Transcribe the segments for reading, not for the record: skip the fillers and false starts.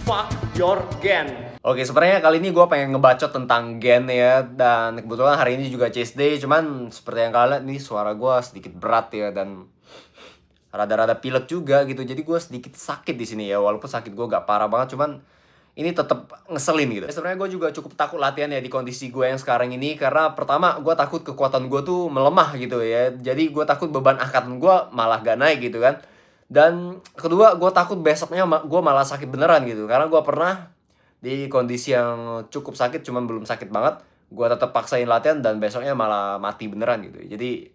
Fuck your gen. Oke, sebenarnya kali ini gue pengen ngebacot tentang gen ya. Dan kebetulan hari ini juga chest day. Cuman seperti yang kalian lihat nih, suara gue sedikit berat ya. Dan rada-rada pilek juga gitu. Jadi gue sedikit sakit di sini ya. Walaupun sakit gue gak parah banget, cuman ini tetap ngeselin gitu. Sebenarnya gue juga cukup takut latihan ya di kondisi gue yang sekarang ini. Karena pertama, gue takut kekuatan gue tuh melemah gitu ya. Jadi gue takut beban angkatan gue malah gak naik gitu kan. Dan kedua, gue takut besoknya gue malah sakit beneran gitu. Karena gue pernah di kondisi yang cukup sakit, cuman belum sakit banget. Gue tetap paksain latihan dan besoknya malah mati beneran gitu. Jadi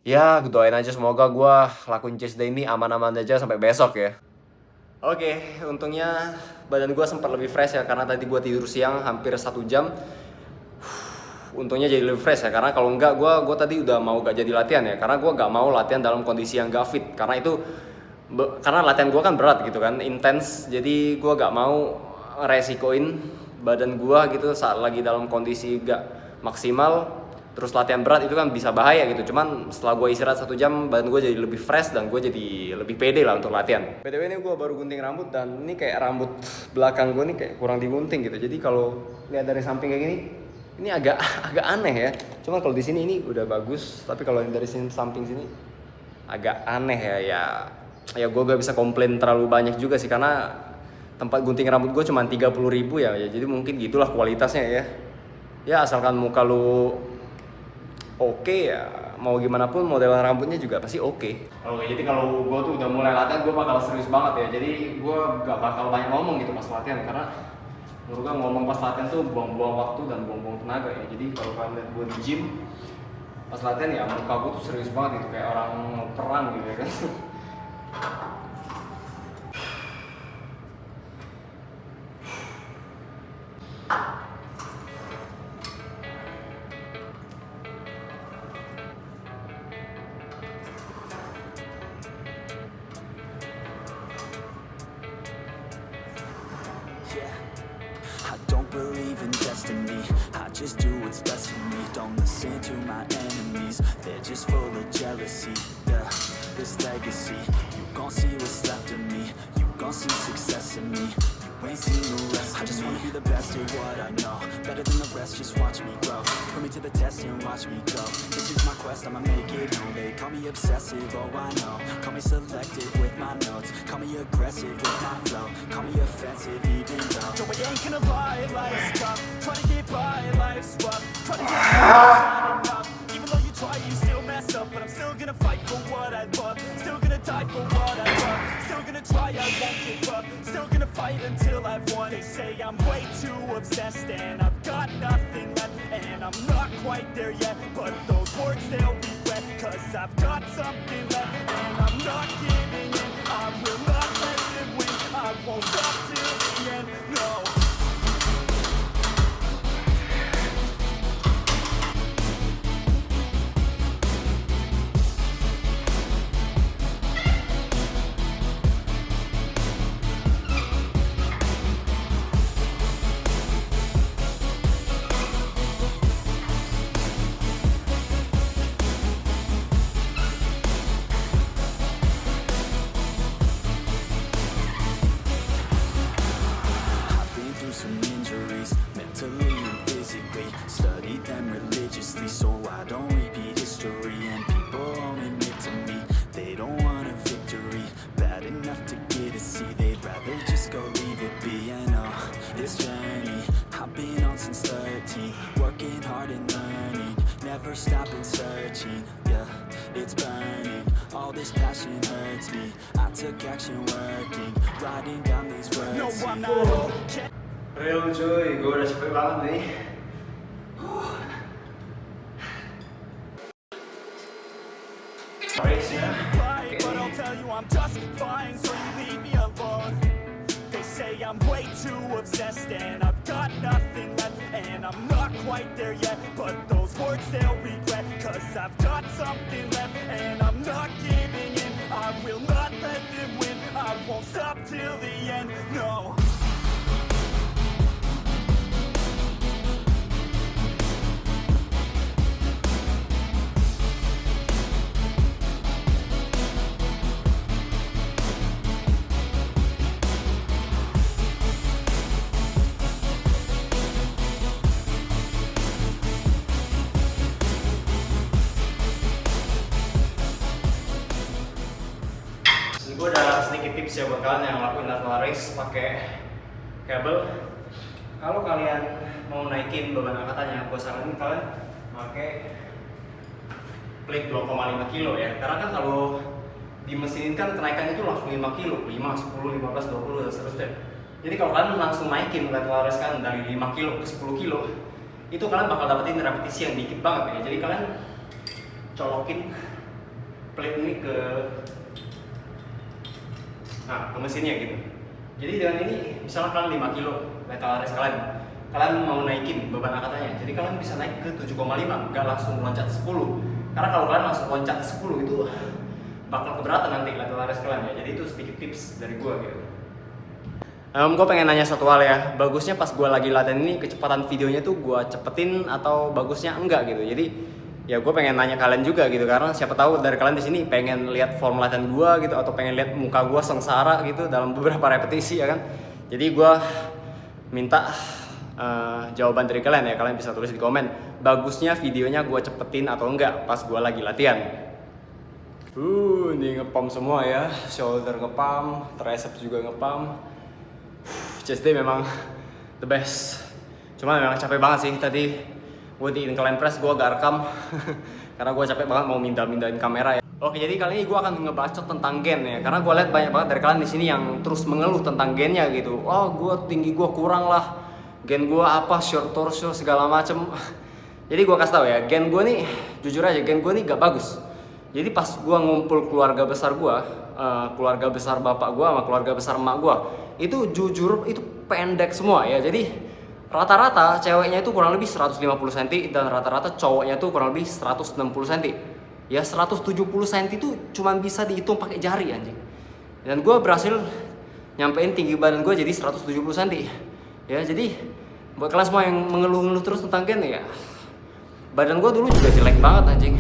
ya doain aja semoga gue lakuin chest day ini aman-aman aja sampai besok ya. Oke, untungnya badan gue sempat lebih fresh ya. Karena tadi gue tidur siang hampir 1 jam. Untungnya jadi lebih fresh ya. Karena kalau enggak gue tadi udah mau gak jadi latihan ya. Karena gue gak mau latihan dalam kondisi yang gak fit. Karena itu karena latihan gue kan berat gitu kan, intens. Jadi gue gak mau resikoin badan gue gitu saat lagi dalam kondisi gak maksimal. Terus latihan berat itu kan bisa bahaya gitu. Cuman setelah gue istirahat 1 jam, badan gue jadi lebih fresh dan gue jadi lebih pede lah untuk latihan. BTW ini gue baru gunting rambut dan ini kayak rambut belakang gue nih kayak kurang digunting gitu. Jadi kalau lihat dari samping kayak gini, ini agak aneh ya. Cuman kalau di sini ini udah bagus, tapi kalau yang dari sini samping sini agak aneh ya gue gak bisa komplain terlalu banyak juga sih. Karena tempat gunting rambut gue cuma 30.000 ya. Jadi mungkin gitulah kualitasnya ya. Ya asalkan muka lu oke ya, mau gimana pun model rambutnya juga pasti oke. Oke, jadi kalau gue tuh udah mulai latihan, gue bakal serius banget ya. Jadi gue gak bakal banyak ngomong gitu pas latihan. Karena menurut gue ngomong pas latihan tuh buang-buang waktu dan buang-buang tenaga ya. Jadi kalau kalian lihat gue di gym pas latihan ya, muka gue tuh serius banget gitu, kayak orang perang gitu ya kan. I don't believe in destiny, I just do what's best for me. Don't listen to my enemies, they're just full of jealousy. Yeah, this legacy, you gon' see what's left of me. You gon' see success in me, you ain't seen the rest of me. I just wanna be the best at what I know, better than the rest, just watch me grow. Put me to the test and watch me go. This is my quest, I'ma make it known. They call me obsessive, oh I know. Call me selective with my notes, call me aggressive with my flow. Call me offensive even though no, I ain't gonna lie, life's tough. Trying to get by, life's rough. Trying to get by, not enough. Even though you try, you still mess up. But I'm still gonna fight for what I love. Still gonna die for what I love. Still gonna try, I won't give up. Still gonna fight until I've won. They say I'm way too obsessed and I've got nothing left. And I'm not quite there yet, but those words they'll regret. Cause I've got something left and I'm not giving in. I will not let them win. I won't stop till the end, no. Some injuries, mentally and physically. Studied them religiously so I don't repeat history. And people only admit to me they don't want a victory. Bad enough to get a C, they'd rather just go leave it be. And this journey I've been on since 13, working hard and learning, never stopping searching. Yeah, it's burning, all this passion hurts me. I took action working, writing down these words. No, I'm not okay. Real cuy, gue udah capek banget nih. But I'll tell you I'm just fine, so you leave me alone. They say I'm way too obsessed and I've got nothing left. And I'm not quite there yet, but those words they'll regret. Cause I've got something left and I'm not giving in. I will not let them win, I won't stop till the end, no. Gue udah sedikit tips ya buat kalian yang ngelakuin lateral raise pakai kabel. Kalau kalian mau naikin beban angkatannya, gue saranin kalian pakai plate 2,5 kilo ya. Karena kan kalau di mesin kan kenaikannya itu langsung 5 kilo, 5, 10, 15, 20 dan seterusnya. Jadi kalau kalian langsung naikin lateral raise kan dari 5 kilo ke 10 kilo, itu kalian bakal dapetin repetisi yang dikit banget ya. Jadi kalian colokin plate ini ke mesinnya gitu. Jadi dengan ini misalnya kalian 5 kilo lateral raise kalian mau naikin beban angkatannya, jadi kalian bisa naik ke 7,5, nggak langsung loncat 10. Karena kalau kalian langsung loncat 10 itu bakal keberatan nanti lateral raise kalian ya. Jadi itu sedikit tips dari gua gitu. Gue pengen nanya satu hal ya, bagusnya pas gue lagi latihan ini kecepatan videonya tuh gue cepetin atau bagusnya enggak gitu. Jadi ya gue pengen nanya kalian juga gitu, karena siapa tahu dari kalian di sini pengen lihat form latihan gue gitu, atau pengen lihat muka gue sengsara gitu dalam beberapa repetisi ya kan. Jadi gue minta jawaban dari kalian ya, kalian bisa tulis di komen bagusnya videonya gue cepetin atau enggak pas gue lagi latihan. Ini ngepump semua ya, shoulder ngepump, triceps juga ngepump. Chest day memang the best. Cuma memang capek banget sih tadi. Gue di incline press gue gak rekam karena gue capek banget mau mindahin kamera ya. Oke, jadi kali ini gue akan ngebacot tentang gen ya, karena gue lihat banyak banget dari kalian di sini yang terus mengeluh tentang gennya gitu. Oh, gue tinggi gue kurang lah, gen gue apa, short torso segala macem. Jadi gue kasih tau ya, gen gue nih jujur aja gen gue nih gak bagus. Jadi pas gue ngumpul keluarga besar gue, keluarga besar bapak gue sama keluarga besar emak gue, itu jujur itu pendek semua ya. Jadi rata-rata ceweknya itu kurang lebih 150 cm dan rata-rata cowoknya itu kurang lebih 160 cm. Ya 170 cm itu cuma bisa dihitung pakai jari anjing. Dan gue berhasil nyampein tinggi badan gue jadi 170 cm. Ya jadi buat kalian semua yang mengeluh-ngeluh terus tentang gen ya, badan gue dulu juga jelek banget anjing.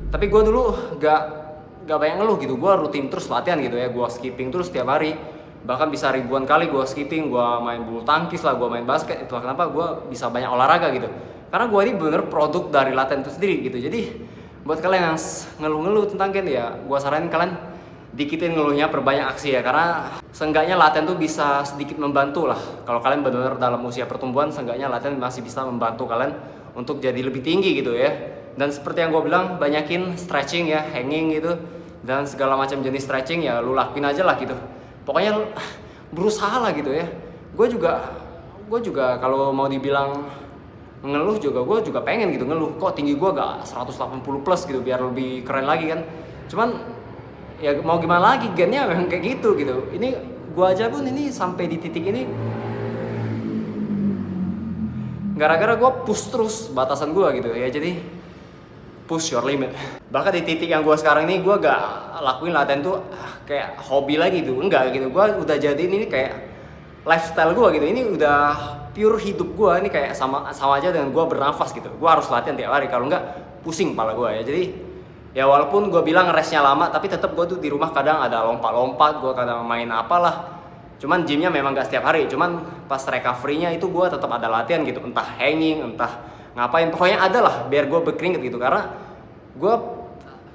Tapi gue dulu gak banyak ngeluh gitu. Gue rutin terus latihan gitu ya. Gue skipping terus setiap hari. Bahkan bisa ribuan kali gue skipping. Gue main bulu tangkis lah, gue main basket. Itulah kenapa gue bisa banyak olahraga gitu. Karena gue ini bener produk dari latihan itu sendiri gitu. Jadi buat kalian yang ngeluh-ngeluh tentang gen ya, gue saranin kalian dikitin ngeluhnya, perbanyak aksi ya. Karena seenggaknya latihan tuh bisa sedikit membantu lah. Kalau kalian benar-benar dalam usia pertumbuhan, seenggaknya latihan masih bisa membantu kalian untuk jadi lebih tinggi gitu ya. Dan seperti yang gue bilang, banyakin stretching ya, hanging gitu, dan segala macam jenis stretching ya lu lakuin aja lah gitu. Pokoknya berusaha lah gitu ya. Gue juga kalau mau dibilang ngeluh juga, gue juga pengen gitu ngeluh. Kok tinggi gue gak 180 plus gitu biar lebih keren lagi kan. Cuman ya mau gimana lagi, gennya memang kayak gitu. Ini gue aja pun ini sampai di titik ini gara-gara gue push terus batasan gue gitu ya. Jadi push your limit. Bahkan di titik yang gue sekarang ini, gue gak lakuin latihan tuh kayak hobi lagi gitu, enggak gitu. Gue udah jadiin ini kayak lifestyle gue gitu. Ini udah pure hidup gue. Ini kayak sama aja dengan gue bernafas gitu. Gue harus latihan tiap hari, kalau enggak pusing kepala gue ya. Jadi ya walaupun gue bilang restnya lama, tapi tetap gue tuh di rumah kadang ada lompat-lompat, gue kadang main apalah. Cuman gymnya memang gak setiap hari. Cuman pas recovery-nya itu gue tetap ada latihan gitu, entah hanging, entah ngapain, pokoknya ada lah biar gue berkeringat gitu. Karena gue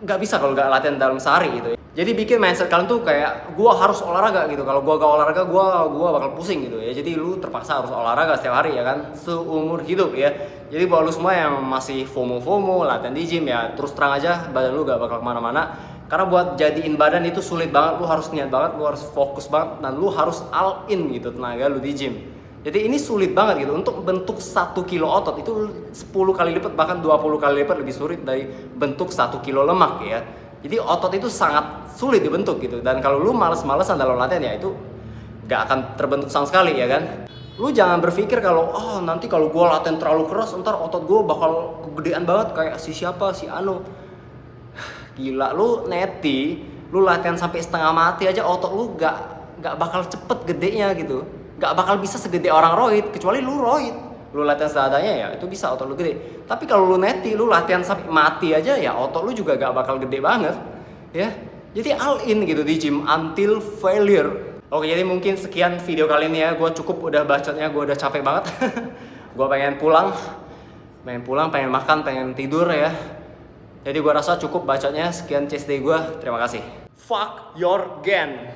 nggak bisa kalau nggak latihan dalam sehari gitu. Jadi bikin mindset kalian tuh kayak gue harus olahraga gitu. Kalau gue gak olahraga gue bakal pusing gitu ya. Jadi lu terpaksa harus olahraga setiap hari ya kan, seumur hidup ya. Jadi buat lu semua yang masih FOMO latihan di gym ya, terus terang aja badan lu gak bakal kemana-mana. Karena buat jadiin badan itu sulit banget. Lu harus niat banget, lu harus fokus banget, dan lu harus all in gitu tenaga lu di gym. Jadi ini sulit banget gitu. Untuk bentuk 1 kilo otot itu 10 kali lipat, bahkan 20 kali lipat lebih sulit dari bentuk 1 kilo lemak ya. Jadi otot itu sangat sulit dibentuk gitu. Dan kalau lu males-malesan dalam latihan ya itu gak akan terbentuk sama sekali ya kan. Lu jangan berpikir kalau nanti kalau gue latihan terlalu keras ntar otot gue bakal kegedean banget kayak si siapa, si Anu. Gila, lu neti, lu latihan sampai setengah mati aja otot lu gak bakal cepet gedenya gitu. Gak bakal bisa segede orang roid, kecuali lu roid. Lu latihan seadanya ya itu bisa otot lu gede. Tapi kalau lu neti, lu latihan sampai mati aja ya otot lu juga gak bakal gede banget ya. Jadi all in gitu di gym until failure. Oke, jadi mungkin sekian video kali ini ya. Gue cukup udah bacotnya, gue udah capek banget. Gue pengen pulang, pengen makan, pengen tidur ya. Jadi gue rasa cukup bacotnya. Sekian chest day gue, terima kasih. Fuck your gen.